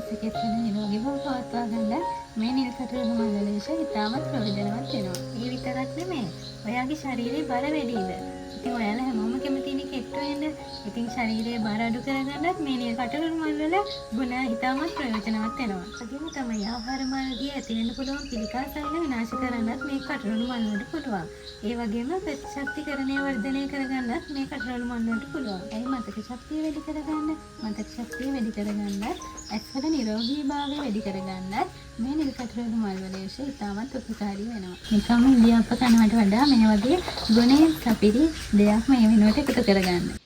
ආයුෂ කෙසෙන නිරෝගී බව පවත්වා ගන්න මේ නිල් කටුළු මල් වලේශ ඉතාමත් ප්‍රයෝජනවත් වෙනවා. ඒ විතරක් නෙමෙයි. ඔයාගේ ශරීරයේ බර වැඩිද? ඉතින් ඔයාලා හැමෝම කැමතිනේ කෙට්ටු වෙන්න. ඉතින් ශරීරයේ බර අඩු කරගන්නත් මේ නිල් කටුළු මල් වල ගුණ ඉතාමත් ප්‍රයෝජනවත් වෙනවා. ඒකම තමයි ආහාර මාර්ගයේ ඇති වෙන්න පුළුවන් පිළිකා සෛල විනාශ කරන්නත් මේ කටුළු මල් වලට පුළුවන්. ඒ වගේම ප්‍රතිශක්තිකරණය වර්ධනය කරගන්නත් මේ කටුළු මල් වලට පුළුවන්. ඒ මතක ශක්තිය වැඩි කරගන්න, මතක ශක්තිය වැඩි කරගන්නත්, ඇස්වල නිරෝගීභාවය වැඩි කරගන්නත් මේ නිල් කටුළු මල් වලේශ ඉතාමත් උපකාරී වෙනවා. නිකම්ම ඉලියප්ප කනවට වඩා මේ වගේ ගුණයෙන් සපිරි දෙයක් මේ වෙනුවට එකතු කරගන්න.